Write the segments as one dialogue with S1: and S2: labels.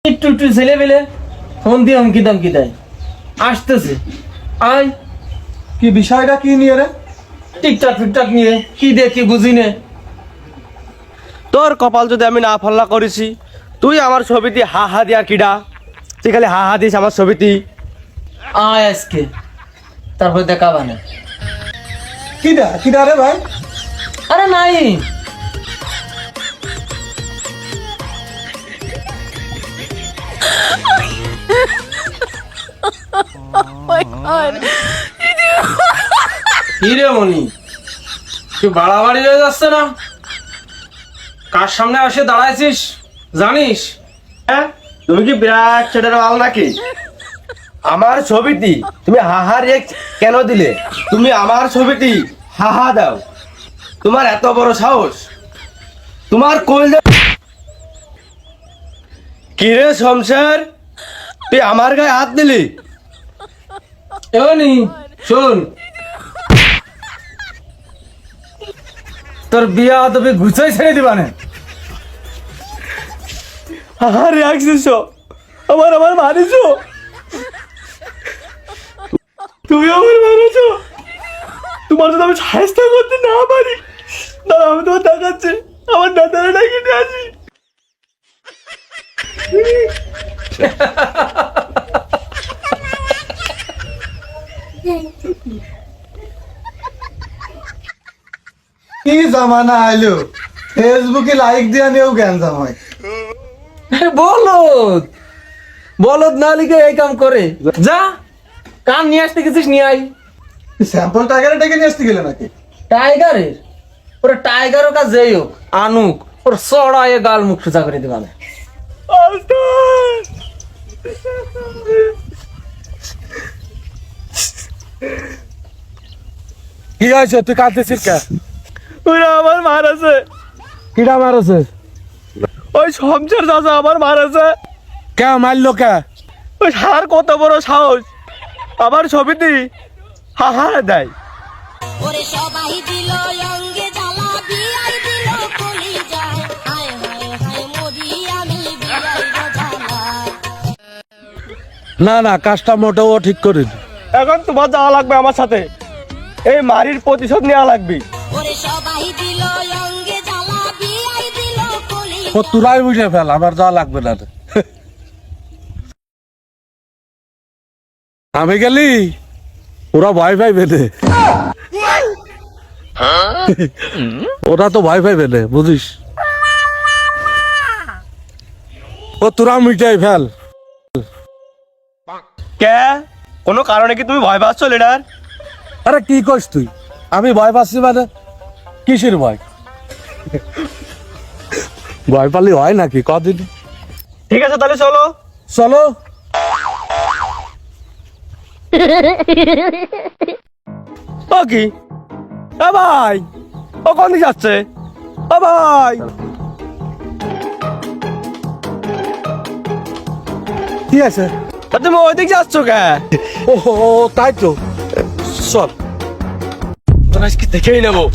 S1: একটু একটু ছেলে পেলে ফোন দিয়ে হুমকি দামকি দেয়, আসতেছে আয়।
S2: কি বিষয়টা কি নিয়ে রে?
S1: টিকটাক ফিকটাক নিয়ে কি দেখি বুঝি নে।
S3: তোর কপাল যদি আমি না ফল্লা করেছি, তুই আমার ছবিতে হা হা দিয়া কিডা, তুই খালি হা হা দিস আমার ছবিতে।
S1: আয় আজকে তারপর দেখাবা না।
S2: কিডা রে ভাই?
S1: আরে নাই, কি রে মনি, তুই বাড়াবাড়ি হয়ে যাচ্ছে না? কার সামনে এসে দাঁড়াইছিস জানিস?
S3: হ্যাঁ, তুমি কি বিরাট ছেলের মাল নাকি? আমার ছবিটি তুমি হাহা রে কেন দিলে? তুমি আমার ছবিটি হাহা দাও, তোমার এত বড় সাহস? তোমার কই কি রে শমশের, তুই আমার গায়ে হাত দিলি?
S1: এমনি শোন, তোর বিয়া তবে গুছাই ছেড়ে দিবা না।
S3: হাহা রে আসছিস, আমার মারিস, তুমি আমার মারিস। তোমার যদি আমি সাহায্য করতে না পারি, দাঁড়া আমি তোমার দেখাচ্ছি, আমার দাদারা ডাকিয়ে নিয়ে আসি।
S2: কি জামানা আইলো, ফেসবুকে লাইক দিয়া নিয়েও জ্ঞান জামাই।
S1: বলদ বলদ না লিখে এই কাম করে। যা কাম নিয়ে আসতে গেছিস নিয়ে আই।
S2: স্যাম্পল টাইগারে ডেকে নিয়ে আসতে গেলে নাকি?
S1: টাইগারের ওরা টাইগারও কাজ যেই হোক আনুক, ওর চড়ায় গাল মুখ সোজা করে দিবা না।
S3: কি হয়েছে, তুই কাঁদতেছিস কে? ওরা আমার মারাছে।
S1: কিরা মারছে?
S3: ওই শমশের চাচা আমার মারাছে।
S1: কে মারলো কে?
S3: ওই সার কত বড় সাহস, আমার ছবিতে হাহা দেয়।
S4: ওরে সবাই দিল অঙ্গে জ্বালা, বিয়াই দিল কলি যায়, হায় হায় হায় মরি আমি বিয়াই জ্বালা।
S5: না না, কাজটা মোটেও ঠিক করিনি।
S3: এখন তোমার যাওয়া লাগবে আমার সাথে, এই মারির প্রতিশোধ নেওয়া লাগবে।
S4: ওরে সবাই দিল অঙ্গে জ্বালা, বিয়াই দিল কলি
S5: ও তোরাই বুঝে ফেল, আমার যাওয়া লাগবে না রে। আমি গেলি ওরা ভয় পাইবে রে, ওরা তো ভয় পাইবে রে, বুঝিস? ও তোরা মিটাই ফেল।
S3: কে কোনো কারণে কি তুমি ভয় পাচ্ছ লিডার?
S5: আরে কি করিস তুই? আমি ভয় পাচ্ছি মানে কিসের ভয়? ভয় পালি হয় নাকি কদিন?
S3: ঠিক আছে তাহলে চলো।
S5: চলো।
S3: ও কি এ ভাই, ও কোন দিকে যাচ্ছে? ও ভাই,
S5: কি আছে?
S3: তা তুমি ওই দিকে যাচ্ছ কে?
S5: ও তাই তো, চল।
S3: তোর আজকে দেখেই নেবো।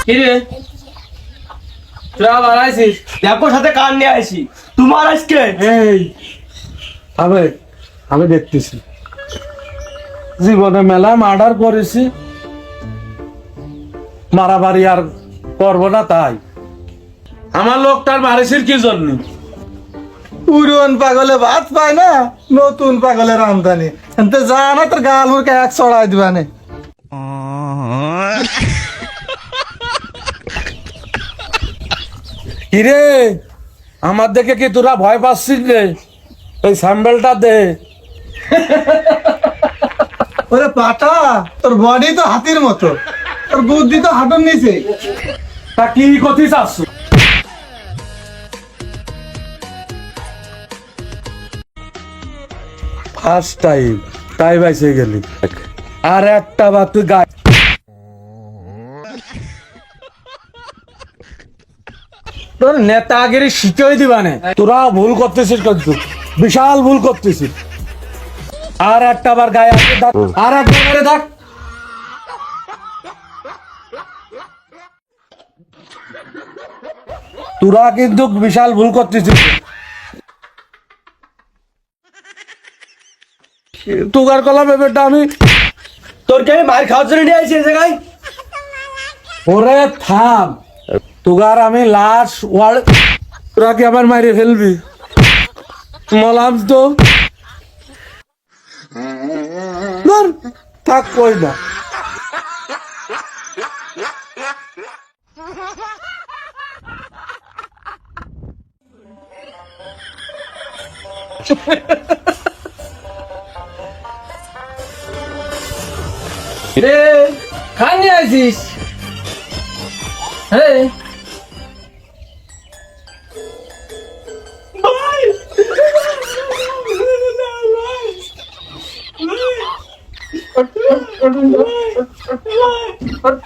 S1: কিরে তোরা আবার আইছিস?
S3: দেখো সাথে কান নিয়ে আসি তোমার আজকে।
S5: এই আমি দেখতেছি, জীবনে মেলা মার্ডার করেছি, মারামারি আর করবো না। তাই আমার লোকটার মারেছিস কি জন্য?
S2: পুরন পাগলে ভাত পায় না, নতুন পাগলের আমদানি। এনতে যা না তোর গাল মুখে এক চড়াই দিবানে।
S5: কিরে, আমার দেখে কি তোরা ভয় পাচ্ছিস রে? এই স্যাম্পলটা দে।
S2: ওরে পাটা, তোর বডি তো হাতির মতো, তোর বুদ্ধি তো হাঁটুর নিচে।
S5: তা কি কথি চাচ্ছ? ফার্স্ট টাইম তাই বাইসে গেলি, আর একটা বার তুই গায়ে
S1: তোর নেতাগিরি শিখিয়ে দিবানে।
S5: তোরা ভুল করতেছিস কিন্তু বিশাল ভুল করতেছিস। আর একটা বার গায়ে হাতে দাগ, আর একবার মেরে দাগ। তোরা কিন্তু বিশাল ভুল করতেছিস। তুগার কলা ব্যাপারটা আমি
S3: তোর কি আমি মার খাওয়ার জন্য নিয়ে আসছি এই জায়গায়?
S5: ওরে থাম, তুগার আমি লাশ ওয়াল, তোরা কি আবার মাইরে ফেলবি? মলাম তো ধর, থাক কই না।
S1: রে খান নিয়ে আসিস। হ্যাঁ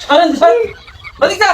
S1: ছাড়েন ছাড়েন, ওদিকে যা।